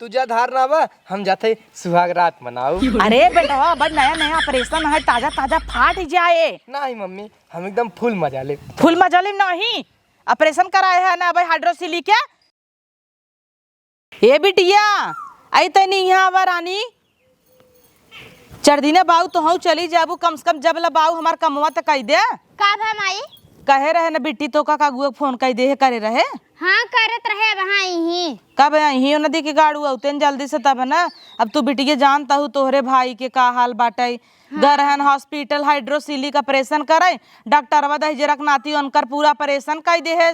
तुझा धार ना बा हम जाते सुहाग रात मनाओ। अरे बेटा बड़ नया नया ऑपरेशन है, ताजा ताजा फाट जाए। नहीं मम्मी हम एकदम फुल मजा ले। फुल मजा ले नहीं, ऑपरेशन कराए है ना भाई हाइड्रोसिली क्या। ए बिटिया आई तनी यहाँ आवा रानी, चढ़दीने बाऊ तो हूँ चली जाबू, कम से कम जब ला बाऊ हमार कमवा तो कह दे। का भा माई कहे रहे ना बिट्टी तो का गुआ फोन कह दे करे रहे। हाँ करत रहे वहाँ ही कब ही नदी के गाड़ू औते जल्दी से तब ना। अब तू बिटिया जानता हूँ तोहरे भाई के का हाल बाटे। गरहन हॉस्पिटल हाइड्रोसिली का ऑपरेशन करे, डॉक्टरवा दहजरक नाती उनकर पूरा ऑपरेशन कर दे है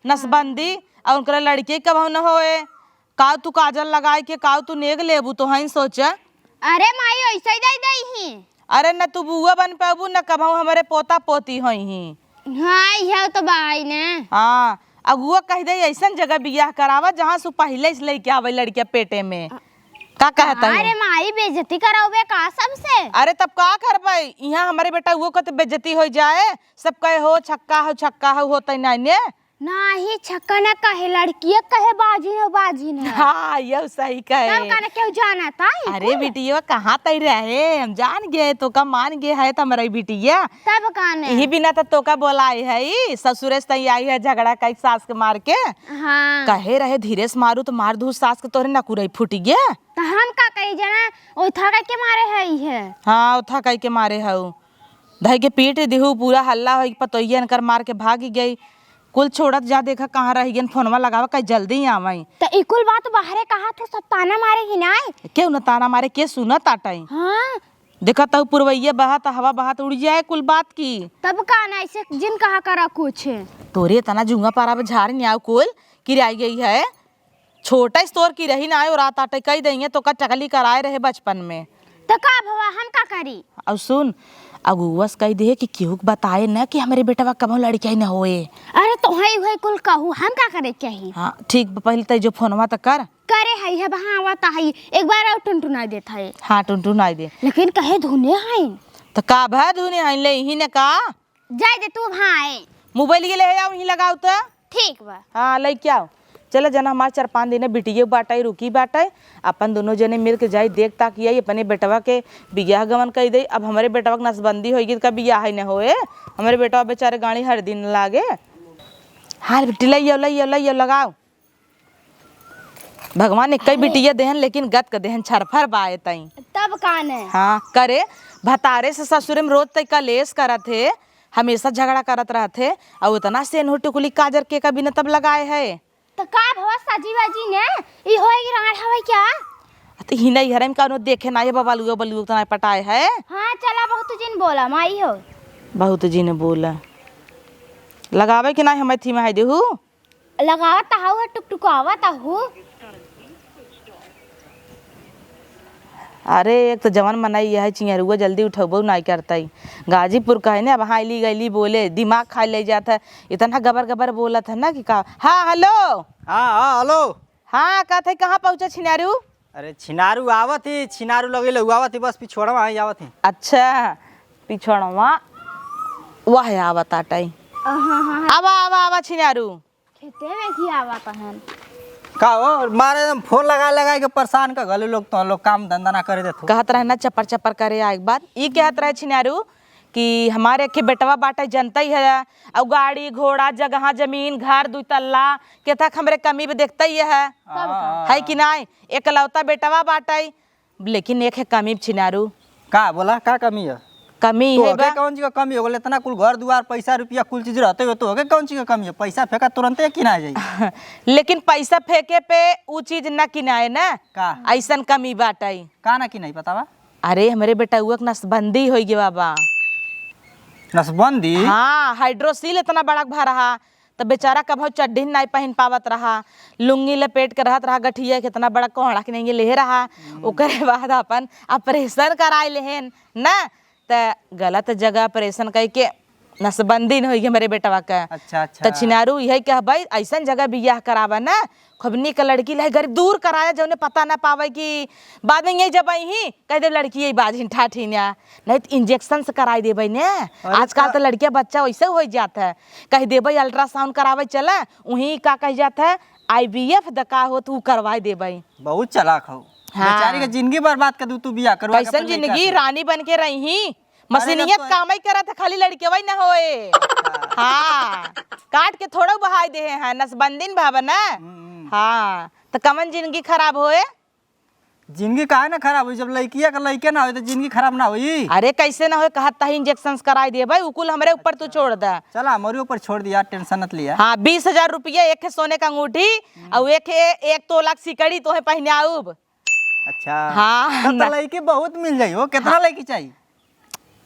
नसबंदी, और उनकर लड़के कब न होए। का तू काजल लगाए के का तू नेग लेबू तो हई सोच। अरे माई ऐसे दे दई ही। अरे न तू बुआ बन पाबू न कब हमारे पोता पोती होई। हाँ यह तो बाई ने। हाँ अगुआ कह दे ऐसा जगह बियाह करावा जहाँ से पहले से लेके आवे लड़किया पेटे में। का कहता है? अरे माई बेइज्जती कराओगे का सबसे? अरे तब का करबे, यहाँ हमारे बेटा वो कत बेइज्जती हो जाए, सब कहे हो छक्का हो होता नहीं ने। नाही छक्का न कहे लड़किया कहे बाजी ने। हाँ ये सही कहे। तब कहना क्यों जाना था? अरे बिटिया कहाँ तय रहे, हम जान गए तो का मान गए है तुम्हारी बिटिया। तब कहने यही बिना तो का बोलाई है ससुरेश तई आई है झगड़ा कई सास के मार के। हाँ कहे रहे धीरे से मारू तो मार दू सास के तोरे नकुरई फूटी गया। तो हम का कही जाना ओथा के मारे है। हाँ उठा कई के मारे हऊ धई के पीट दिहू, पूरा हल्ला हो पतोइया कर मार के भागी गई। कुल छोड़त जा देखा कहाँ रही गन, फोनवा लगावा कहीं जल्दी ही आवाई। तो इकुल बात बाहरे कहा तो सब ताना मारेगी नहीं। क्यों न ताना मारे के सुनत आटाई। हाँ देखा तो पुरवैया बहात हवा बहात उड़ जाए कुल बात की। तब कहना ऐसे जिन कहा करा कुछ तोरे तना जुंगा पारा झाड़ नहीं आओ कुल किराई गई है। छोटा स्टोर की रही ना आयो रात आटे कही देंगे तो का टकली कराए रहे बचपन में। तो का भवा हम का करी? अब सुन अगुवस कह दे कि केहू बताए न कि हमारे बेटवा कबो लड़किया न होए। अरे तो है कुल कहू हम का करे चाहिए। हाँ ठीक पहले तय जो फोनवा तो कर करे है वहाँ आवता है एक बार और टुनटुना देता है। हाँ टुनटुन आई दे लेकिन कहे धुने है तो का भा धुने हैं ले ही ने का जाए दे तू भाई मोबाइल के ले आओ ही लगाओ तो ठीक बा। हाँ ले क्या आओ चलो जना हमारे 4-5 दिन बिटिया बाटाई रुकी बाटाई अपन दोनों जने मिल के जाई देख ताक आई अपने बेटवा के बियाह गमन कही दे। अब हमारे बेटवा के नसबंदी होगी का बियाह न होए, हमारे बेटवा बेचारे गाड़ी हर दिन लागे। हाँ बेटी लइयो लगाओ। भगवान एक कई बिटिया देहन लेकिन गत का देहन छरफर बाए तई। तब कान है हाँ करे भतारे से ससुरे में रोज तक कलेश करत थे, हमेशा झगड़ा करत रहते और उतना सेन हो टुकुली काजर के कभी न तब लगाए है। तो का भवा साजी बाजी ने ई होएगी रात हवे क्या? तो ही नहीं हरम का देखे ना ये बबलुआ बलुआ तो पटाए है। हाँ चला बहुत जिन बोला माई हो बहुत जी ने बोला लगावे कि नहीं हमें थी में है देहू लगावता हूँ टुक आवता हूँ। अरे एक तो जवान मनाई है चिंगरुआ जल्दी उठबो नहीं करता ही। गाजीपुर का है ना अब हाईली गईली बोले दिमाग खा ले जाता है, इतना गबर गबर बोला था ना कि का। हाँ हेलो। हाँ हेलो। हाँ कहते है कहाँ पहुँचा छिनारू? अरे छिनारू आवत ही, छिनारू लगे आवत ही, बस पिछोड़वा ही आवत ही। अच्छा पिछड़वा वह आवत आटाई। आवा छिनारू खेते में की आवता है का हो मारे फोन लगा के परेशान का गले लोग तो लोग काम धंधा ना करे देते। कहत रहे ना चपर करे एक बात ये कहत रहे छिनारू कि हमारे के बेटवा बाटे जनता ही है और गाड़ी घोड़ा जगह जमीन घर 2 तल्ला के तक हमरे कमी भी देखता ही है कि नहीं। एकलौता बेटवा बाटे लेकिन एक है कमी छिनारू। का बोला का कमी है? कमी तो है कौन चीज का कमी हो गल? इतना कुल घर दुआर पैसा रुपया कुल चीज रहते हो तो होगे कौन चीज का कमी है? पैसा फेंका तुरंत ही किना जाई। लेकिन पैसा फेंके पे वो चीज न किनाए ना का ऐसा कमी बाटे का ना कि नहीं बतावा? अरे हमारे बेटा हुआ नसबंदी हो गई बाबा। नसबंदी? हाँ हाइड्रोसिल इतना बड़ा भा रहा तो बेचारा कभी चड्ढी नहीं पहन पावत रहा, लुंगी लपेट के रहत रहा, गठिया कितना बड़ा कोहड़ा के नहीं ले रहा। ओकरे बाद अपन ऑपरेशन कराए लेहन ना तो गलत जगह ऑपरेशन करके नसबंदी न होगी हमारे बेटवा का। अच्छा तो छिनारू यही कह भाई ऐसा जगह बियाह करावा ना खबनी का लड़की ला गरीब दूर कराया जो पता ना पावे कि बाद में यही जब ही कह दे लड़की यही बाजी ठाठी नहीं तो इंजेक्शन से कराई देवे ने। आजकल तो लड़किया बच्चा वैसे हो जाता है, कह देवे अल्ट्रासाउंड करावे चला वहीं का कह जाता है IVF दका हो तू करवाई दे भाई। बहुत चालाक हो। हाँ। बेचारी के जिंदगी बर्बाद कर दू तू बियाह करवा के कैसन अपन लइका जिंदगी से। रानी बन के रही मशीनियत तो- काम ही करा था खाली लड़के वही ना होए। हाँ काट के थोड़ा बहाई दे हैं नसबंदीन भावा ना। हाँ तो कमन जिंदगी खराब होए। जिंदगी काहे ना खराब हुई, जब लड़किया का लड़के ना हो तो जिंदगी खराब ना हुई। अरे कैसे ना हो कहत ही इंजेक्शन कराई दे भाई उकुल हमरे ऊपर तू छोड़ दा। चला हमारे ऊपर छोड़ दिया, टेंशन मत लिया। हाँ 20,000 रुपया एक है सोने का अंगूठी और एक तोला सिकड़ी तो है पहने आऊब। अच्छा हाँ, तब ना। तो लड़की बहुत मिल जाई हो। कितना लड़की चाहिए?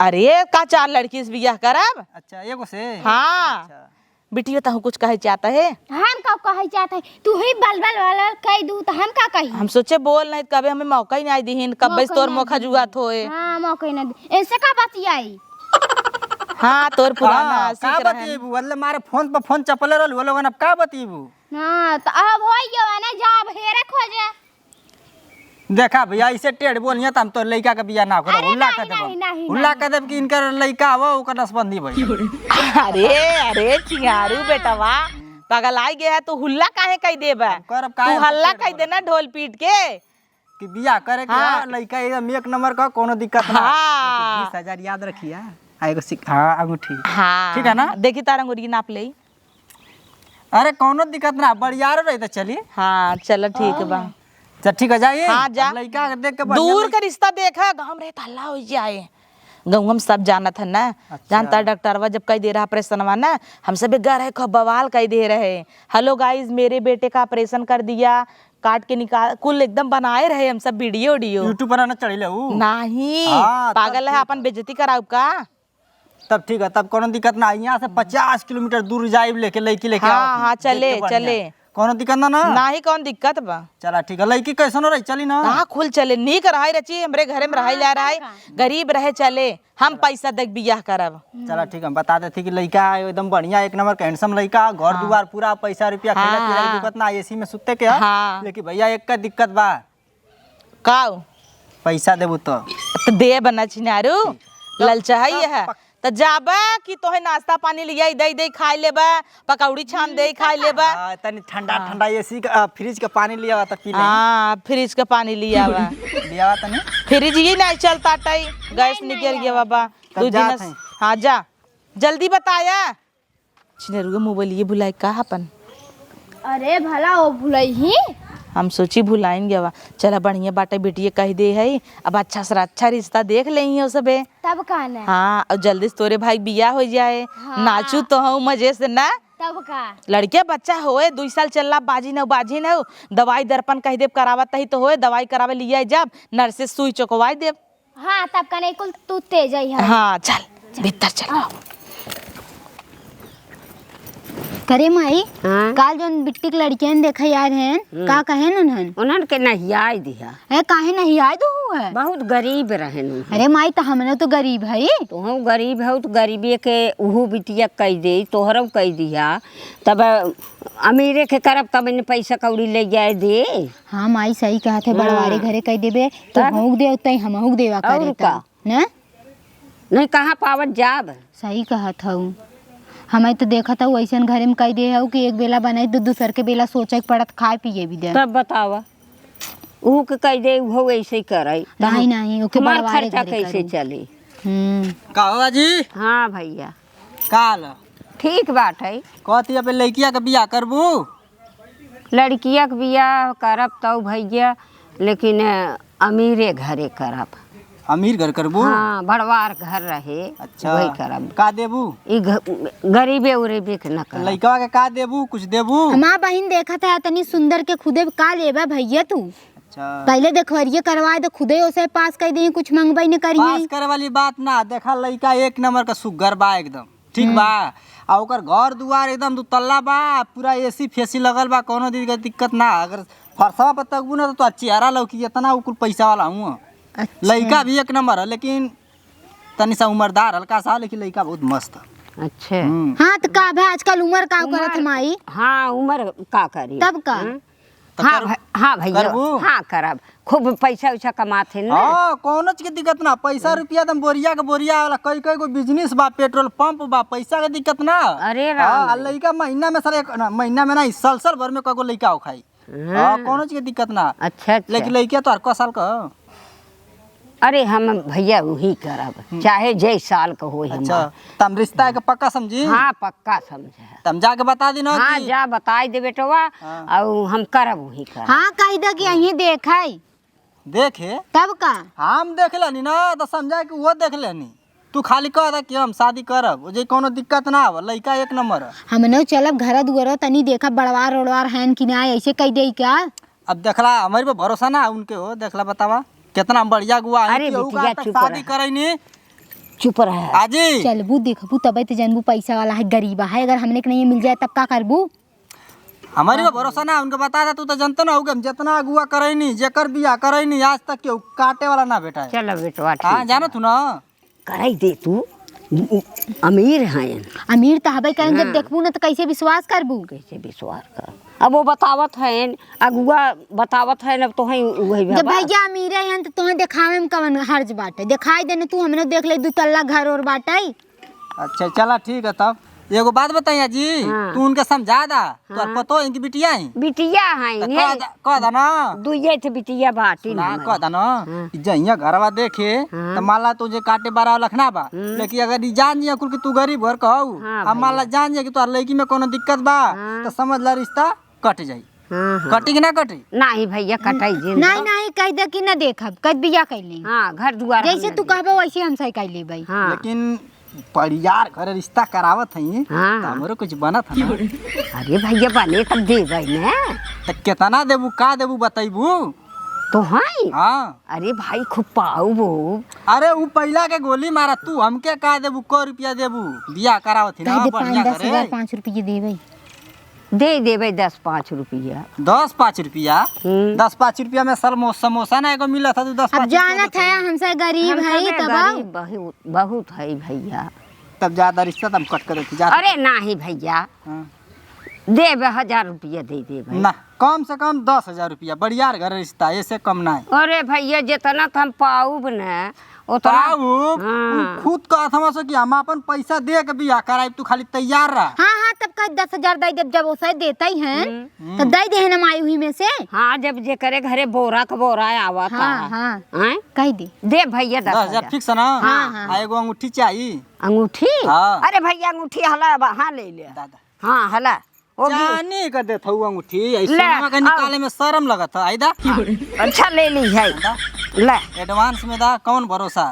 अरे का 4 लड़की से बियाह करब। अच्छा एगो से। हाँ अच्छा। बिटिया तहु कुछ कहे चाहता है। हम का कहे चाहते हैं तू ही बलबल वाला कह दू तो हम का कही। हम सोचे बोल नहीं कभी हमें मौका ही नहीं दीहिन कब तोर मौका जुगात होए। हां मौका ना दे ऐसे का बतियाई। हाँ तोर पुराना हाँ, का सीख रहन। बतीबू मतलब मारे फोन पर फोन चपले रहल वो लोगन, अब का बतीबू? हां तो अब होई गयो ना जब हेरे खोजे। देखा भैया इसे टेढ़ बोलिए तो हम तो लड़का के बियाह ना करो। अरे हुल्ला नहीं, कर देब, नहीं, हुल्ला कर देब कि इनकर लड़का हो ओकर नसबंदी भई। अरे चिंगारू बेटवा पागल आई गया है तू हुल्ला काहे कह देबा। करब तू काहे हल्ला पेट कह देना ढोल पीट के। कि बियाह करे के हाँ। लड़का एकदम एक नंबर का, कोनो दिक्कत ना। हाँ। 20,000 याद रखिया। एगो हाँ अंगूठी। हाँ ठीक है ना? देखी तारा अंगूरी नाप ले। अरे कोनो दिक्कत ना, बड़ियारो रही तो चली। हाँ चलो ठीक बा। चल ठीक है जाइए। हाँ जा। अब लड़का के देख के बढ़िया दूर का रिश्ता देखा गाँव रहे हल्ला हो जाए। गाँव हम सब जाना था ना। जानता डॉक्टरवा जब कह दे रहा ऑपरेशनवा ना हम सब घर है खूब बवाल कह दे रहे। हेलो गाइस मेरे बेटे का ऑपरेशन कर दिया काट के निकाल कुल एकदम बनाए रहे हम सब वीडियो यूट्यूब पर ना चढ़ी ले ऊ। नहीं हाँ, तब पागल है अपन बेइज्जती कराऊ का। तब ठीक है, तब कोनो दिक्कत ना। यहाँ से 50 किलोमीटर दूर जाइब लेके लड़की लेके हाँ, आओ। हाँ, चले, देख के बढ़िया। चले। कोनो दिक्कत ना ना। ना ही कौन दिक्कत बा। चला ठीक है, लड़की कैसन रही चली ना। कहाँ खुल चले नीक रहाई रची हमरे घरे में रहाई ला रहा गरीब रहे चले हम पैसा देख बियाह करब। चला ठीक है, हम बता देते कि लड़का है एकदम बढ़िया एक नंबर का हैंडसम लड़का, घर दुआर पूरा पैसा रुपया खेला पीला की दिक्कत ना, एसी में सुते के है। हाँ। लेकिन भैया एक का दिक्कत बा, काऊ पैसा देबू तो। तो दे बना छिनारू ललचा है तो जाबा कि तोहे नाश्ता पानी लिया दे दे खाई लेबा पकौड़ी छान दे खाई लेबा। हाँ, तनी ठंडा ठंडा एसी का फ्रिज का पानी लिया तो पी ले। हाँ फ्रिज का पानी लिया बा। लिया तनी। फ्रिज ही नहीं चलता टाई गैस निकल गया बाबा तब 2 जात दिन। हैं। हाँ जा जल्दी बताया छिनेरू मोबाइल ये भुलाई का अपन। अरे भला ओ भुलई ही हम सोची भुलाएंगे बा चला बढ़िया बाटे बेटिए कह दे है अब अच्छा से अच्छा रिश्ता देख ले ही सबे। तब कहना हाँ और जल्दी से तोरे भाई बियाह हो जाए। नाचू तो हूँ मजे से ना। तब का लड़के बच्चा होए 2 साल चलला बाजी न दवाई दर्पण कह देव करावत ही तो होए दवाई करावे लिया जब नर्से सुई चोकवाई देव। हाँ तब का नहीं कुल तू तेज है। हाँ चल भीतर चल। करे माई हाँ? काल जोन बिट्टी के लड़कियन देखा यार हैं का कहे उन्हन उन्हन के नहियाई दिया है काहे नहीं याद हो है। बहुत गरीब रहन उन्हन। अरे माई तो हमने तो गरीब है। तोहू गरीब है तो गरीबी के उहू बिटिया कह दे तोहरों कह दिया तब अमीरे के करब तब इन्हें पैसा कौड़ी ले जाए दे। हाँ माई सही कहा थे बड़वारे घरे कह देबे तो होग दे उतई हम होग देवा करे और ता का? ना नहीं कहाँ पावत जाब। सही कहा था हमें तो देखा था वैसे घरे में कह दे कि एक बेला बनाई तो दूसर के बेला सोचे पड़त खाए पिए भी दे। तब बतावा उहू के कह दे उहो ऐसे ही करे। नहीं नहीं ओके हमार बड़वारे खर्चा घरे कैसे करूं। चले। का जी हाँ भैया काल ठीक बात है। कहती अब लड़किया के बियाह करबू। लड़किया के बियाह करब तो भैया लेकिन अमीरे घरे करब। अमीर घर करबू। हाँ भड़वार घर रहे अच्छा वही करब। का देबू? ई गरीबे उरीबे के न करब। लड़का के का देबू? कुछ देबू? हमार बहन देखा था तनी सुंदर के खुदे का लेबा भैया तू। अच्छा पहले देखवरिये करवाए तो खुदे उसे पास कर दिए कुछ मंगवाई न पास करिए। करे वाली बात ना, देखा लड़का एक नंबर का सुगर बा एकदम ठीक बा आ ओकर घर दुआर एकदम 2 तल्ला बा पूरा एसी फेसी लगल बा कोनो दिक्कत ना। अगर फरसवा पर तकबू ना तो चेहरा लौकी इतना कुल पैसा वाला हूँ। लड़का भी एक नंबर है लेकिन तनी सा उम्रदार हल्का सा, लेकिन लड़का बहुत मस्त है। अच्छा हाँ तो का भाई आजकल उम्र का करत माई। हाँ उम्र का करी तब का तो हाँ हाँ भैया करबू? हाँ करब खूब पैसा उसा कमाथे ना। हाँ कोनो चीज के दिक्कत ना, पैसा रुपया तुम बोरिया के बोरिया वाला कई कई गो बिजनेस बा, पेट्रोल पंप बा, पैसा के दिक्कत ना। अरे राम हाँ, लइका महीना में सर महीना में ना साल भर में कगो लइका हो खाई। हाँ कोनो चीज के दिक्कत ना। अच्छा अच्छा। लेकिन लइका तो हर को साल का। अरे हम भैया वही करब चाहे जय साल का हो। अच्छा तम रिश्ता के पक्का समझी। हाँ पक्का समझे। तम जाके बता दी ना। हाँ जा बताई दे बेटवा हाँ। और हम करब वही करब। हाँ कह दे कि यहीं देखाई देखे तब का हम देख लेनी ना तो समझा कि वो देख लेनी। तू खाली कह दा कि हम शादी करब, जे कोनो दिक्कत ना आव, लइका एक नंबर है। हमने चलब घर दुआर तनी देखा बड़वार उड़वार हैन कि ना ऐसे कह दे क्या। अब देखला हमारे पे भरोसा ना उनके हो, देखला बतावा कितना बढ़िया गुआ है अरे कि ऊ बिटिया का तक चुप शादी रह। करैनी। चुप रह। आजी चलबू देखबू तब तो जानबू पैसा वाला है गरीबा है, अगर हमने के नहीं मिल जाए तब का करबू। हमारे पे भरोसा ना उनके बता दा। तू तो जानते ना हो कि हम जितना गुआ करैनी जेकर बियाह करैनी आज तक केहू काटे वाला ना बेटा है। चलो बेटवा हाँ ठीक जानो तू ना। कराई दे तू अमीर हैं अमीर तो हबे करें, जब देखबू ना तो कैसे विश्वास करबू। कैसे विश्वास कर। अब वो बतावत है अगुआ बतावत है अब तो है वही जब बाबा। भैया अमीर हैं तो तुम्हें दिखावे में कवन हर्ज बाटे, दिखाई देने तू हमने देख ले 2 तल्ला घर और बाटे। अच्छा चला ठीक है तब एगो बात बताइए जी। हाँ। तू उनके समझा दा तो पतो इनकी बिटिया है। बिटिया है कह दा ना। दुइये थे बिटिया बाटी ना कह दा ना कि जहिया घरवा देखे तो माला तुझे काटे बारा लखना बा, लेकिन अगर ई जान जिया कुल कि तू गरीब घर कहू हाँ अब माला जान जिया कि तोहर लड़की में कोनो दिक्कत बा तो समझ ला रिश्ता कट जाई। कटी कि ना कटी। नहीं भैया कटाई जी नहीं नहीं कह दे कि ना देखब कद बिया कर ले, हाँ घर दुआर जैसे तू कहबो वैसे हम सही कर ले भाई। हाँ लेकिन परियार घर रिश्ता करावत है हाँ। तो हमरो कुछ बनत है ना। अरे भैया बने तब दे भाई ने तो कितना देबू का देबू बताइबू। तो है। हाँ अरे भाई खूब पाऊ वो। अरे वो पहला के गोली मारा तू हमके का देबू, को रुपया देबू बियाह करावत है कह ना दे बढ़िया 5-10 करे। हजार 5 रुपये दे भाई। दे दे भाई 10-5 रुपया। 10-5 रुपया। 10-5 रुपया में सर समोसा ना एगो मिला था। 10-5 अब जानत है हमसे गरीब है तब बहुत बहुत है भैया। तब ज्यादा रिश्ता तब कट कर देती जा। अरे नहीं भैया दे 1000 रुपया दे दे भाई। ना कम से कम 10,000 रुपया बढ़िया घर रिश्ता, ऐसे कम ना है। अरे भैया जितना तो हम पाऊब न उतना। पाऊ हाँ। खुद कहत हम कि हम अपन पैसा दे के बियाह कराई, तू खाली तैयार रह। हाँ हाँ तब का 10,000 दे जब वो सही देता ही है तो दे दे ना माई हुई में से। हाँ जब जे करे घरे बोरा का बोरा आवा था। हाँ हाँ हैं? कह दे। दे भैया 10,000 फिक्स है ना। हाँ, हाँ। आ एगो अंगूठी चाहिए। अंगूठी। हाँ। अरे भैया अंगूठी हला हाँ ले ले। दादा हाँ हला वो भी। जाने का देता हूँ अंगूठी ऐसे ले, सोनमा के निकाले में शर्म लगत है। आइदा अच्छा ले ली है ले एडवांस में दा कौन भरोसा।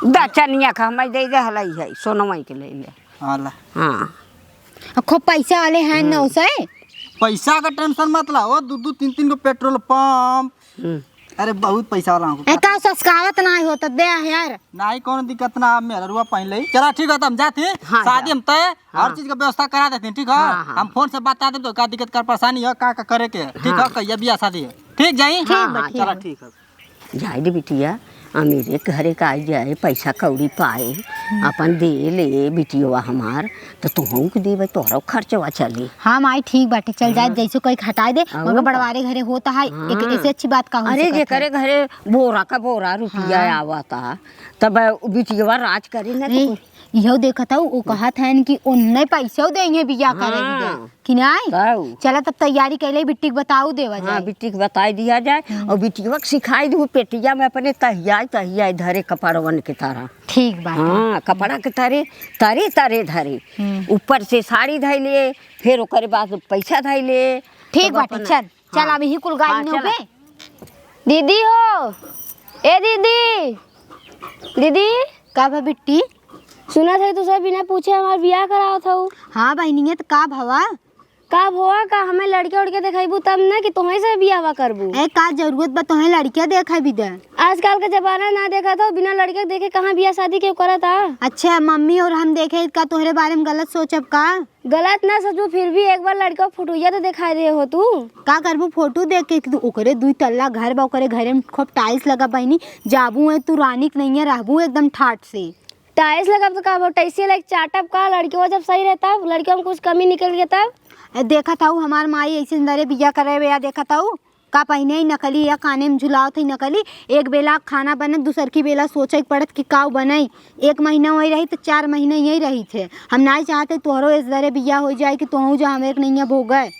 दा चनिया का मैं दे दे हलाई है सोनमा के ले ले। हाँ ला हाँ खूब पैसा वाले हैं ना उसे। पैसा का टेंशन मत ला। वो 2-2 3-3 को पेट्रोल पंप। अरे बहुत पैसा वाला हूँ। का सस्कावत ना हो तो दे यार। नहीं कोनो दिक्कत ना। मेरा रुआ पहन ले। चला ठीक है तो हम जाते हैं। हाँ, शादी हम तय हाँ। हर चीज का व्यवस्था करा देते हैं। ठीक है हाँ, हाँ। हम फोन से बता देते तो का दिक्कत का परेशानी है का करे के। ठीक है कहिया बियाह शादी है। ठीक जाई। हाँ, चला ठीक है। जाए रे बिटिया अमीरे घरे का आई जाए पैसा कौड़ी पाए अपन दे ले बिटिया हमार तो तुहू के देवे तोहरा खर्चवा चली। हाँ माई ठीक बाटे चल जाए जैसे कोई हटाए दे मगर बड़वारे घरे होता है एक ऐसे अच्छी बात का हो अरे सकत जे है। करे घरे बोरा का बोरा रुपया आवा था तब बिटिया राज करी ना अरे इहो देखत हूँ वो कहत है कि उन्हें पैसे देंगे बिया करेगी हाँ। कि नहीं। कहू। चला तब तैयारी कैले बिट्टी बताऊ देवा हाँ जाए। बिट्टी के बताई दिया जाए और बिटिया के सिखाई दू पेटिया में अपने तहिया धरे कपड़वन के तरह। ठीक बात है। हाँ कपड़ा के तारे तारे तारे धरे ऊपर से साड़ी धई ले फिर ओकरे बाद पैसा धई ले। ठीक तब बाटे अपन- चल चल हाँ। अभी ही कुल हाँ, गाड़ी में चला। होगे। दीदी हो ए दीदी दीदी का भा बिट्टी सुना था तो सब बिना पूछे हमार बियाह कराओ था। हाँ बहनिया तो का भवा का भोआ का हमें लड़के उड़के दिखाईबू तब ना कि तुम्हें से बियाह करबू। ए का जरूरत बा तोहे लड़किया देखा भी दे। आजकल का जमाना ना देखा था बिना लड़के देखे कहाँ बियाह शादी क्यों करा था। अच्छा मम्मी और हम देखे का तोहरे बारे में गलत सोचब का गलत ना सोचू फिर भी एक बार लड़का फुटुइया तो दिखाई दे हो तू। का करबू फोटो देख के कि तू ओकरे 2 तल्ला घर बा ओकरे घरे में खूब टाइल्स लगा बहनी जाबू है तू रानी के नहीं है रहबू एकदम ठाट से। टाइल्स लगा तो का टैसी लाइक चाटप का लड़कियों जब सही रहता लड़कियों में कुछ कमी निकल गया तब। देखा था हमार माई ऐसे दरे बिया करे या देखा था का पहिने ही नकली या काने में झुलाओ थी नकली। एक बेला खाना बने दूसर की बेला सोचे पड़त कि काव बनाई। 1 महीना वही रही तो 4 महीने यही रही थे। हम नहीं चाहते तोहरो इस दरे बिया हो जाए कि तोहू जा हमें नहीं भोगे,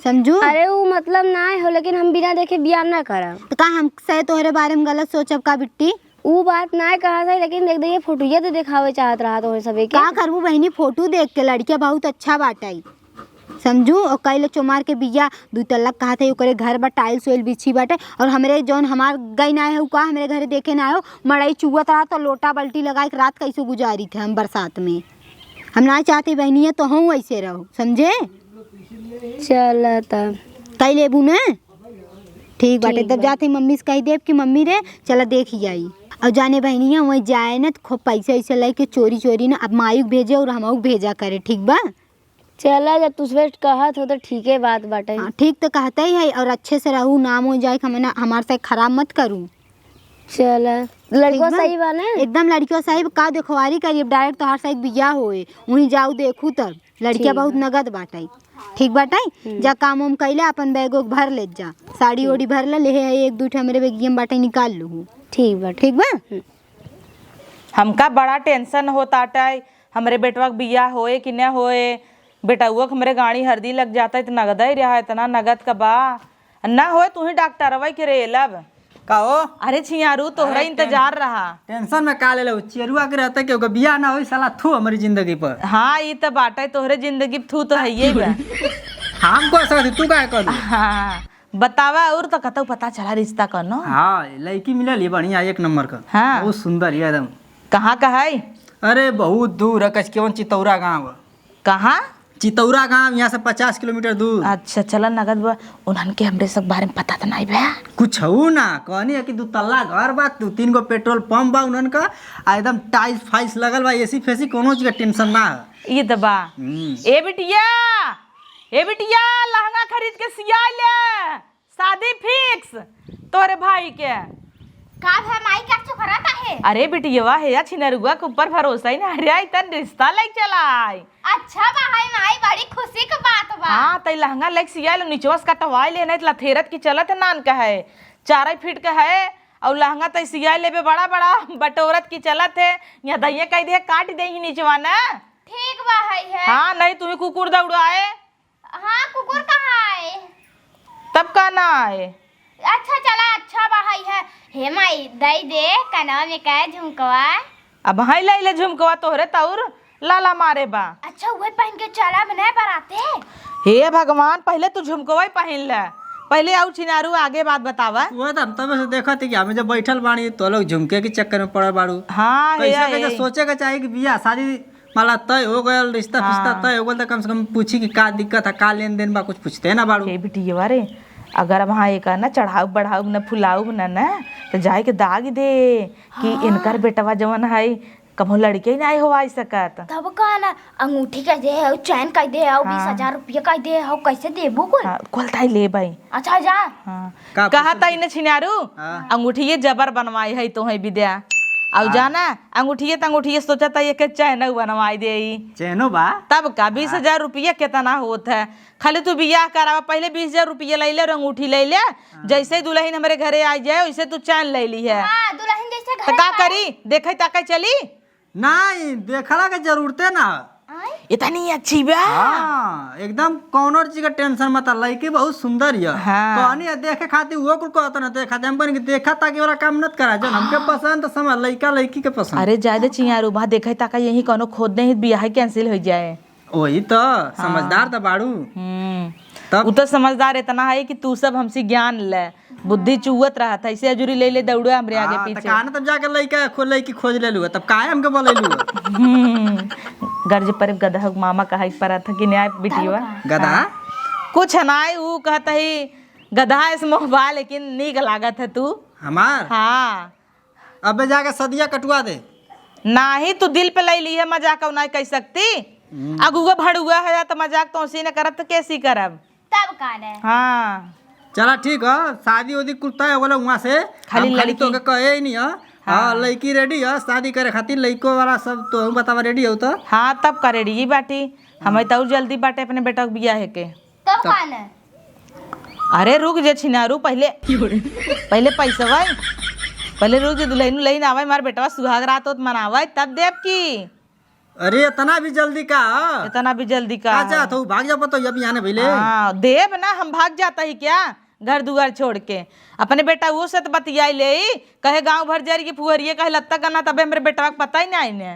समझू। अरे वो मतलब ना हो, लेकिन हम बिना देखे बिया ना करब। तो का हम से तोहरे बारे में गलत सोचब का बिट्टी? वो बात ना कहा था, लेकिन देख देखिए फोटोया तो दिखावे चाहत रहा तो सबे के का करबू बहनी, फोटो देख के लड़किया बहुत अच्छा बाटाई, समझू। और कई चुमार के बिया 2 तल्ला कहा था ओकरे घर बा टाइल्स वाइल बिछी बाटे। और हमरे जौन हमार गई ना है का हमरे घरे देखे ना आयो, मड़ई चुवत रहा तो लोटा बल्टी लगा के रात कैसे गुजारी थे हम बरसात में। हम ना चाहते बहनी है तो हम ऐसे रहो, समझे। चल तब कई लेबू ना, ठीक बाटे। तब जाते मम्मी से कही देव कि मम्मी रे चला देख जाई। और जाने बहनिया वहीं जाए ना तो खूब पैसा ऐसे लेके चोरी चोरी ना अब मायूक भेजे और हम भेजा करे, ठीक बा। चला जब तुझ कहत हो तो ठीक है बात बाटे। हाँ, ठीक तो कहता ही है। और अच्छे से रहू, नाम हो जाए कि हमारे से खराब मत करूँ। चला लड़को सही बा ना? एकदम लड़कियों साहिब का देखवारी करिए, डायरेक्ट तोहार साथ बिया होए वहीं जाऊ देखू तब। लड़किया बहुत नगद बाटाई, ठीक बाटाई। जा काम उम कैले अपन बैग उग भर ले, जा साड़ी ओड़ी भर ले है 1-2 ठे हमरे बेगिया में बाटे निकाल लू, ठीक बा। ठीक बा। हमका बड़ा टेंशन होता है हमरे बेटवा के बिया होए कि न होए। बेटुआ के हमरे गाड़ी हरदी लग जाता है तो नगद ही रहा, इतना नगद का बा ना होए तू ही डॉक्टर वही के रे लब का हो? अरे छियारू तोहरा इंतजार रहा। टेंशन में का ले लो, चेरुआ के रहता कि ओकर बियाह ना होई साला थू हमारी जिंदगी पर। हाँ ये तो बात है, तोहरे जिंदगी थू तो है ये बा। हम को सकती तू का कर? हाँ बतावा और तो कतौ पता चला रिश्ता करनो। हाँ लड़की मिलल है बढ़िया 1 नंबर का। हाँ। बहुत सुंदर है एकदम। कहाँ का है? अरे बहुत दूर है, कौन चितौरा गाँव। कहाँ? चितौरा गाँव यहाँ से 50 किलोमीटर दूर। अच्छा चला नगद बा। उन्हन के हमरे सब बारे में पता तो नहीं बा। कुछ हो ना कहनी है कि 2 तल्ला घर बा, 2-3 गो पेट्रोल पंप बा उन्हन का, आ एकदम टाइल्स फाइल्स लगल बा, एसी फेसी कोनो चीज का टेंशन ना है। ये तो बा। ए बिटिया लहंगा खरीद के सिया ले, शादी फिक्स तोरे भाई के। का है माई का चुकराता है? अरे बिटिया है या छिनरुआ के ऊपर भरोसा ही ना हरिया तन रिश्ता लग चलाई। अच्छा बा है माई, बड़ी खुशी की बात बा। हाँ तई लहंगा लग सिया ले, नीचवा से कटवाई ले नहीं लथेरत की चलत है नान का है, 4 फीट का है। और लहंगा तई सिया ले बड़ा बड़ा बटोरत की चलत है। यहाँ दहिया कह दे काट दे ही नीचवा ना। ठीक बा है। हाँ नहीं तुम्हें कुकुर दौड़ाए। हाँ कुकुर कहाँ है? तब का ना है। अच्छा चला अच्छा बा है। हे माई दई दे कनवा में का झुमकवा। अब हाई ले झुमकवा तोहरे तौर लाला मारे बा। अच्छा वही पहन के चला बनाए बराते। हे भगवान पहले तू झुमकवा ही पहन ले, पहले आउ चिनारू आगे बात बतावा। वो तो हम तब से देखा थी कि हमें जब बैठल बाड़ी तो लोग झुमके के चक्कर में पड़ल बाड़ू। हाँ कैसे कैसे सोचे के चाहिए कि बियाह शादी माला तय हो गया, रिश्ता फिश्ता तय हो गया, तो कम से कम पूछी कि का दिक्कत है, का लेन देन बा, कुछ पूछते है ना बाड़ू। हे बिटिया रे अगर अब हाँ एक ना चढ़ाऊ बढ़ाऊ न फुलाऊ न तो जाए के दाग दे कि इनकर बेटवा जवन है कभो लड़के ही नहीं होवा सकत। तब कहना अंगूठी कह दे और चैन कह दे और 20,000 रुपया कह दे और कैसे देबू कुल? कोलताई ले भाई। अच्छा जा। हाँ का कहा था इन्हें छिनारू हाँ। अंगूठी जबर बनवाई है तो है विद्या और जाना अंगूठी सोचा था ये चैन बनवाई दे। चैनो बा तब का 20,000 रुपया कितना होता है? खाली तू बियाह करावा पहले 20,000 रुपया ले ले और अंगूठी ले ले, जैसे दुल्हन हमारे घरे आ जाए वैसे तू चैन ले ली है। हाँ दुल्हन जैसे तो का करी देखे ताके चली नहीं देखला के जरूरते ना। इतनी अच्छी बा। हाँ एकदम कौनो चीज का टेंशन मत, लड़की बहुत सुंदर है। हाँ। कहनी है देखे खातिर वो कुल कहता ना देखा हम बन के देखा ताकि वाला काम मत करा जो हमके पसंद तो समझ लड़का लड़की के पसंद। अरे ज्यादा चियारू बा देखे ताका यही कोनो खोद नहीं बियाह कैंसिल हो जाए। वही तो समझदार तो बाड़ू। तब वो तो समझदार इतना है कि तू सब हमसे ज्ञान ले, बुद्धि चुवत रहा था इसे अजूरी ले ले दौड़े हमरे आगे हाँ, पीछे। कान तब जाके लड़की खोज ले लू, तब काहे हमके बोलेलू? गर्ज पर गधा मामा कहा पर था कि न्याय बिटिया गधा कुछ नाय वो कहता ही गधा इस मोहबा लेकिन नीक लागत है तू हमार। हाँ अबे जाके सदिया कटवा दे। नाही तू दिल पे ले ली है मजाक नहीं कह सकती। अगुआ भड़ुआ है तो मजाक तो उसी ने करब तो कैसी करब? तब काने। हाँ चला ठीक है, शादी उदी कुल तय हो गया वहाँ से। खाली हम लड़की तो के कहे ही नहीं है। हाँ लड़की रेडी है शादी करे खातिर, लड़को वाला सब तो बतावा रेडी हो तो। हाँ तब करे रही बाटी हमें तो और जल्दी बाटे अपने बेटा के बियाह के। तब खाना अरे रुक जे छिनारू, पहले पैसा पहले रुक जे दुल्हन लइन आवे, मार बेटवा सुहाग रात होत मनावे तब देव की। अरे इतना भी जल्दी का इतना भी जल्दी का है? चाचा तो भाग जा पतो अभी आने भइले। हाँ देव ना, हम भाग जाता ही क्या घर दुआर छोड़ के। अपने बेटा वो से तो बतियाई ले, कहे गांव भर जा रही फुहरिए कहे लत्ता करना, तबे हमरे बेटा का पता ही नहीं ने।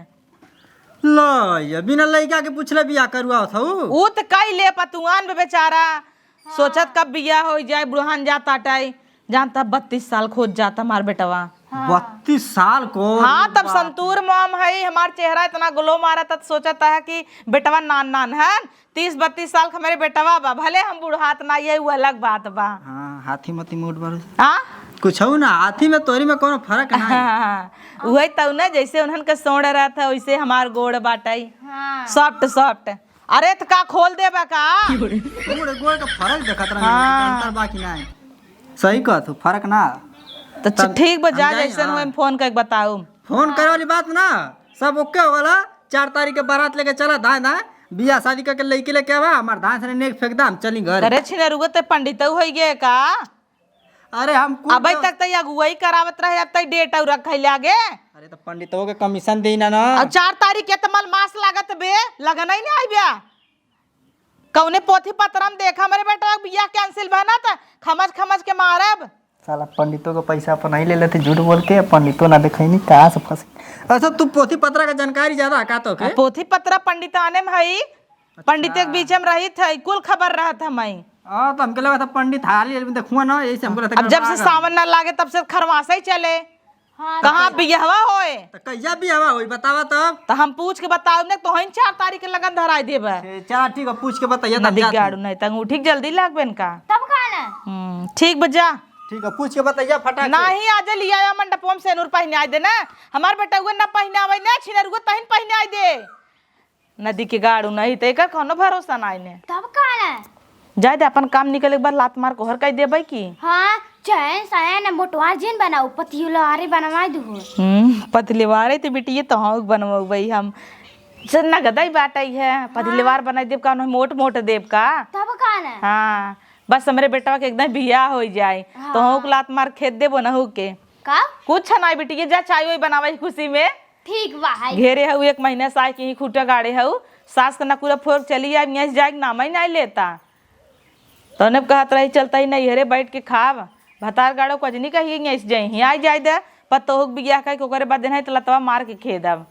लो बिना लड़का के पूछले बियाह करवा था वो तो कई ले पतुआन बे बेचारा, सोचत कब बियाह हो जाए, बुढ़ान जाता टाई जानता 32 साल खोज जाता हमार बेटवा। 32 साल को? हाँ तब संतूर मॉम है, हमार चेहरा इतना ग्लो मारा था, सोचता है कि बेटवा नान है। 30-32 साल का मेरे बेटवा बा, भले हम बुढ़ात ना, ये वो अलग बात बा। हाँ हाथी मती मोट बारू हाँ कुछ हो ना, हाथी में तोरी में कोनो फर्क नहीं। हाँ वही तो ना, जैसे उन्हन के सोड़ रहा था वैसे हमार गोड़ बाटाई सॉफ्ट। अरे तो का खोल दे बा का? गोड़ का फर्क देखत रहा अंतर बाकी नहीं। सही कह तू, फर्क ना तो ठीक बजा, जैसे हम फोन करके बताऊ। फोन करे वाली बात ना, सब ओके हो गला। 4 तारीख के बारात लेके चला, दाएं दाएं बियाह शादी करके लड़की लेके आवा, हमार दाएं से नेक फेंक दाम चली घर। अरे छिने रुगो ते पंडित हो गए का? अरे हम अबे तक तो अगुवाई करावत रहे, अब तक डेट और रखे लागे। अरे तो पंडितों के कमीशन देना ना। अब 4 तारीख के तो मल मास लागत बे, लगना ही नहीं आई बिया। कौने पोथी पत्रम देखा मेरे बेटा बियाह कैंसिल बना था, खमज के मारब। साला पंडितों का पैसा अपन नहीं ले लेते झूठ बोल के, पंडितों ना देखे नहीं कहाँ से फंसे। अच्छा तू पोथी पत्रा का जानकारी ज्यादा का तो के? पोथी पत्रा पंडित आने में है, पंडित के बीच में रही थी, कुल खबर रहा था मैं। तो हमको लगा था पंडित हाल देखुआ ना, यही से हमको लगा था। अब जब से सावन न लागे तब से खरवासा ही चले। कहाँ बियाहवा होए? तो कहिया भी हवा होई बतावा तब। तो हम पूछ के बताओ ने, तो 4 तारीख के लगन धराई देबे। चल ठीक है, पूछ के बताइए। नदी गाड़ू नहीं तंग ठीक जल्दी लागबेन का? तब खाना ठीक बजा, ठीक है पूछ के बताइए फटाक नहीं आज लिया या मंडपो में सेनुर पहने आए दे ना, हमार बेटा हुए ना पहने आवे ना, छिनरुआ तहिन पहने आए दे। नदी के गाड़ू नहीं तो एकर कोनो भरोसा नहीं ने। तब खाना जाए दे, अपन काम निकले के बाद लात मार को हर कह देबै की। हाँ चैन सैन मोटवा जिन बनाऊ, पतियोलारे बनवाई दू। पतलेवारे तो बिटिए तो हम बनवाई, हम नगदाई बाटाई है, पतलेवार बनाई देव का, मोट देव का। तब खाना हाँ बस हमरे बेटा के एकदम बियाह हो जाए तो हूँ लात मार खेत देबो ना के का कुछ नहीं बिटिए, जा चाय वही बनावे खुशी में। ठीक बा है। घेरे हऊ 1 महीना साय के ही खूटा गाड़े हऊ, सास का नकुरा फोर चली आई, यहाँ जाए नाम ही नहीं लेता। तो ने कहत रही चलता ही नहीं हरे बैठ के खाब, भतार गाड़ो कजनी कही यहाँ जाए आई जाए दे, पतो बियाह कह के बाद दिन है तो लतवा मार के खे दब।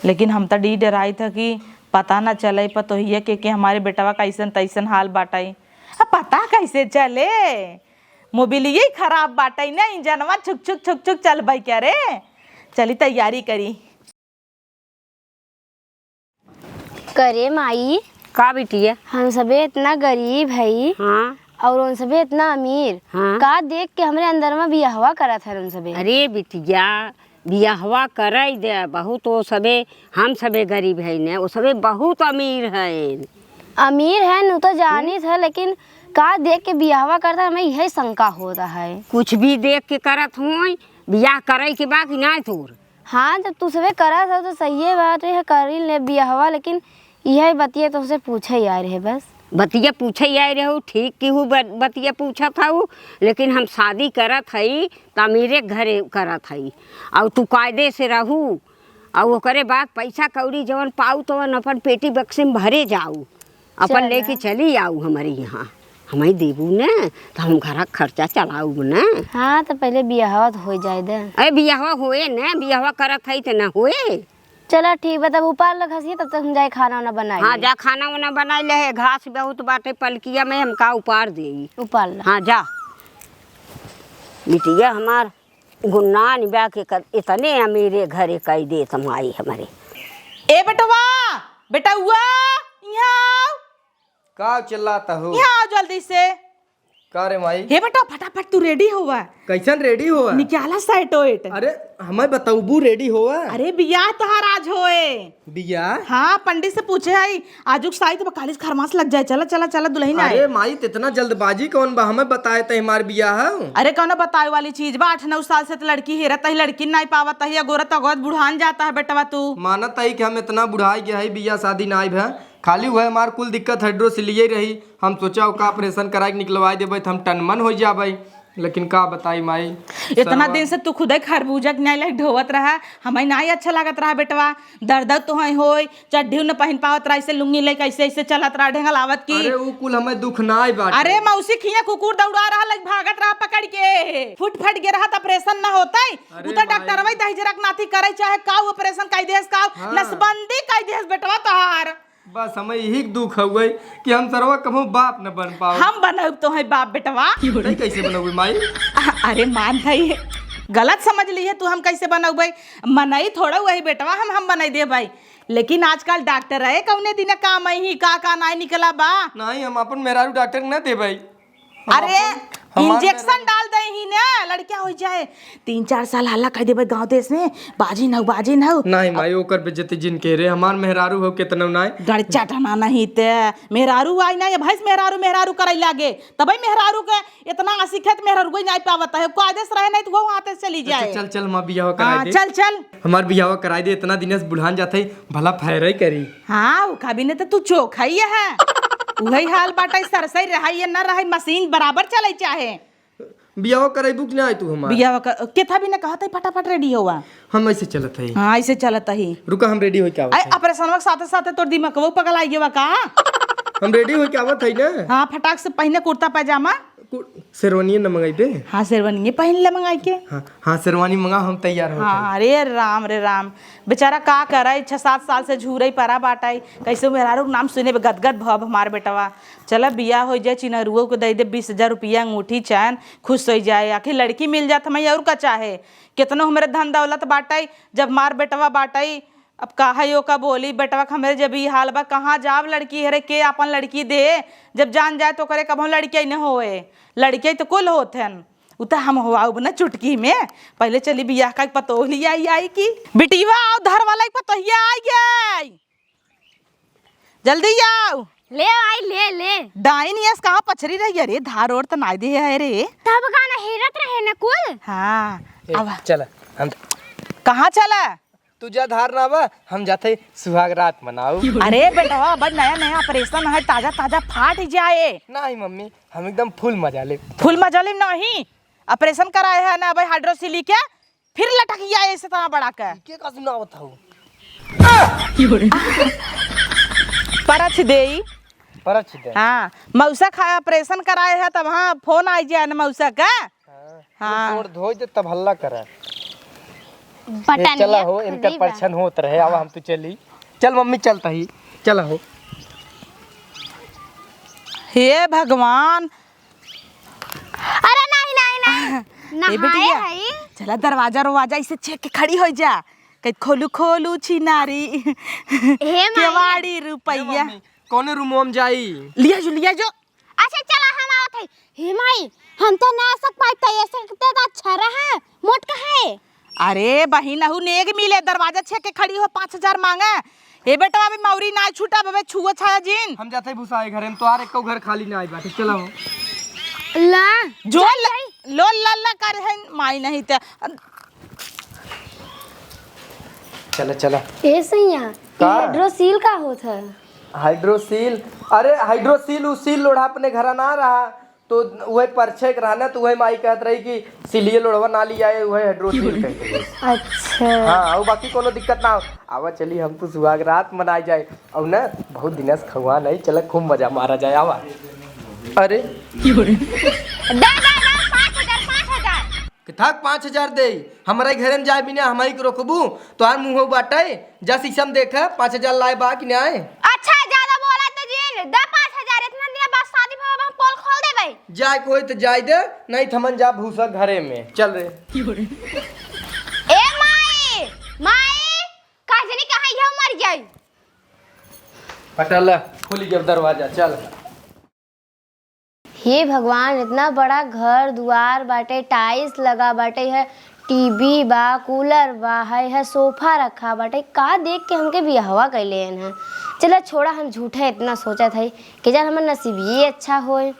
लेकिन हम तो डी डराई था कि पता ना चले पतोहिया के हमारे बेटवा का ऐसन तैसन हाल बाटाई। अब पता कैसे चले, मोबिलिये ही खराब बाटाई ना, इंजनवा छुक चल भाई क्या रे। चली तैयारी करी करे माई। का बिटिया? हम सबे इतना गरीब है हाँ और उन सबे इतना अमीर। हाँ। का देख के हमरे अंदर में बियाहवा करा था उन सबे। अरे बिटिया बियाहवा कराई दे, बहुत वो सबे, हम सबे गरीब है ने, वो सबे बहुत अमीर है। अमीर है नु तो जानी था, लेकिन का देख के बियाहवा करता हमें यही शंका होता है। कुछ भी देख के करत हुई, बियाह करे के बाकी नहीं तोर। हाँ जब तू सबे करा था तो सही बात है, करी ले बियाहवा, लेकिन यह बतिया तो उसे पूछे ही आ रहे बस। बतिया पूछे आए रहो, ठीक की हूँ बतिया पूछा था, लेकिन हम शादी करत हई तो अमीरे घरे करत हई, और तू कायदे से रहू, और वो करे बाद पैसा कौड़ी जवन पाऊ तो अपन पेटी बक्से में भरे जाऊ, अपन लेके चली आऊ हमारे यहाँ, हमें देबू न तो हम घर खर्चा चलाऊ न। हाँ तो पहले बियाहवा तो हो जाए दे। अरे बियाहवा होए न, बियाहवा करत हई तो न होए। चला ठीक है, तब ऊपर लग हंसी, तब तक हम जाए खाना वाना बनाए। हाँ जा खाना वाना बनाई ले, घास बहुत बाटे पलकिया में, हम का उपार दे। ऊपर ला। हाँ जा बिटिया, हमार गुन्ना निभा के इतने अमीरे घरे कई दे तमाई हमारे। ए बेटवा, बेटा हुआ यहाँ का चिल्लाता हो? यहाँ आओ जल्दी से। का रे माई? हे बेटा फटाफट तू रेडी हुआ, कैसन रेडी हुआ? निकाला साइटोइट। अरे हमें बताऊबू रेडी हुआ? अरे बियाह तहार आज होए। बियाह? हाँ पंडित से पूछे आई, आजुक साई तो 41 खरमास लग जाए, चला चला चला दुल्हन आए। अरे माई इतना जल्दबाजी कौन बा? हमें बताए थे हमार बियाह है। अरे कौन बताए वाली चीज बा, 8-9 साल से तो लड़की हेरत ही, लड़की नहीं पावत ही, गोरत अगोत बुढ़ान जाता है बेटवा तू। मानत है कि हम इतना बुढ़ाई गया है, बियाह शादी ना है, खाली वह हमार कुल दिक्कत हाइड्रोसिलिये रही। हम सोचा का ऑपरेशन करा के निकलवा देबै तो हम टनमन हो जाबै, लेकिन का बताई माई। इतना दिन से तू खुद खरबूजा के नहीं ढोवत रहा, हमें नहीं अच्छा लागत रहा बेटवा। दर्द तो है होय, चड्ढी न पहन पावत रहा, ऐसे लुंगी लेके ऐसे ऐसे चलत रहा ढेंगल आवत की। अरे वो कुल हमें दुख नाई बात। अरे मौसी खिया कुकुर दौड़ा रहा लग भागत रहा पकड़ के, फुट फट गे रहा तो ऑपरेशन न होता है। उ तो डॉक्टर वही दहिजरक नाथी करे चाहे का ऑपरेशन कई देस का नसबंदी कई देस बेटवा तोहार। बस हमें यही दुख हुए कि हम सरवा कभू बाप न बन पाओ। हम बनब तो है बाप बेटवा। कैसे बनोगे माई? अरे मान भाई गलत समझ ली है तू, हम कैसे बनौबै? मनई थोड़ा वही बेटवा हम बनाई दे भाई, लेकिन आजकल डॉक्टर है कौने दिन काम ही का नहीं निकला बा। नहीं हम अपन मेहरारू डॉक्टर न दे भाई। अरे इंजेक्शन डाल दे ही ना लड़कियां हो जाए। 3-4 साल हल्ला कह देबे गांव देश में, बाजी न नहीं माई ओकर बेइज्जती जिन के रे हमार मेहरारू हो केतना नहीं गड़ चाटना नहीं ते मेहरारू आई ना, ये भैंस मेहरारू करे लागे तब मेहरारू के इतना असिखत मेहरारू कोई नहीं पावत है को आदेश रहे नहीं तो वो हाथ से चली जाए। चल चल मां बियाह कराई दे। चल हमार बियाह कराई दे, इतना दिन से बुढ़ान जाते भला फैरई करी। हाँ वो कभी ने तो तू चोखा ही है वही हाल बाटा सरसई रही न रही मशीन बराबर चले चाहे। बियाह कराइबू कि नहीं तू हमार? बियाह केथा भी न कहत है फटाफट रेडी होवा। हम ऐसे चलत है। हाँ ऐसे चलत ही। रुका हम रेडी हो के आवत है। ऑपरेशन के साथे साथे तोर दिमाग वो पगल आई गेवा का। हम रेडी हो के आवत है ना। हाँ फटाक से पहने कुर्ता पैजामा शेरवानी न मंगाई दे। हाँ शेरवानी पहन ले मंगाई के। हाँ शेरवानी मंगा हम तैयार हो। हाँ रे राम बेचारा का करे 6-7 साल से झूरे परा बाटाई कैसे मेहरारू नाम सुने गदगद भव हमार बेटवा। चल बियाह हो जाए चिनरुओं को दे दे 20,000 रुपया अंगूठी चैन खुश हो जाए, आखिर लड़की मिल जात हमें और का चाहे। कितनो हमारे धन दौलत बाटाई जब मार बेटवा बाटाई अब कहा यो का बोली बेटवा हमारे जब ये हाल बा कहाँ जाब लड़की हरे के अपन लड़की दे जब जान जाए तो करे कब लड़के न होए, लड़के तो कुल होथन उता हम हुआ ना चुटकी में। पहले चली बियाह का पतोहली आई की बिटिवा आओ धर वाला पतोहिया आई गई, जल्दी आओ ले आई ले डाइन यस कहाँ पछरी रही अरे धार और तो नाई दे है रे तब गाना हेरत रहे ना कुल। हाँ अब चल हम कहाँ चला तू जा धार ना बा हम जाते सुहाग रात मनाओ। अरे बेटा बस नया ऑपरेशन है ताजा फाट जाए। नहीं मम्मी हम एकदम फुल मजा ले नहीं ऑपरेशन कराए है ना भाई हाइड्रोसिली के फिर लटक जाए इस तरह बड़ा के का सुनावत हूं परछ देई परछ दे। हाँ मौसा खा ऑपरेशन कराए है तब हाँ फोन आई जाए ना मौसा का। हाँ छोड़ धो दे तब हल्ला करे बटन चला हो इनका परछन होत रहे। अब हम तो चली चल मम्मी चलता ही चला हो। हे भगवान अरे नहीं नहाए है चला दरवाजा इसे चेक के खड़ी हो जा कहीं खोलू छिनारी केवाड़ी रुपया कौन रूम में जाई लिया जो। अच्छा चला हम आवत है। हे माई हम तो ना सक पाई त ऐसे तो अच्छा रहा मोट का है। अरे बहिन हूँ नेग मिले दरवाजा छे के खड़ी हो 5,000 मांगे। हे बेटा अभी मौरी ना छूटा बबे छुआ छाया जिन हम जाते भुसाए घरे में तोहार एको घर खाली ना आई बाटे। चला हो ला जो लो लल्ला कर है माई नहीं ते चला ए सैया का? हाइड्रोसील का होत है? हाइड्रोसील अरे हाइड्रोसील उसील लोढ़ा अपने घर ना रहा तो वही परछे के रहना तो वही माई कहत रही कि सिलिए लोढ़वा ना लिया है वही हाइड्रोसील कहते। अच्छा हाँ और बाकी कोनो दिक्कत ना हो। आवा चली हम तो सुहाग रात मनाई जाए और ना बहुत दिन से खवा नहीं चल खूब मजा मारा जाए। आवा अरे थक 5,000 दे हमारे घर में जाए बिना हम के रोकबू तोहार मुँह बाटे जा शीशम देख 5,000 लाए बा कि ना आए। अच्छा ज्यादा बोला तो जीन दा 5,000 इतना दिन बाद शादी भवा हम पोल खोल देबै। जाए कोई तो जाए दे नहीं थमन जा भूसा घरे में चल रे। ए माई काजनी कहां ये मर गई। पटल खोली जब दरवाजा चल। हे भगवान इतना बड़ा घर दुआर बाटे टाइल्स लगा बाटे है टीवी बा कूलर बा है सोफा रखा बाटे का देख के हमके बियाहवा कैले हैं। चला छोड़ा हम झूठे इतना सोचा था कि यार हमार नसीब ये अच्छा होए।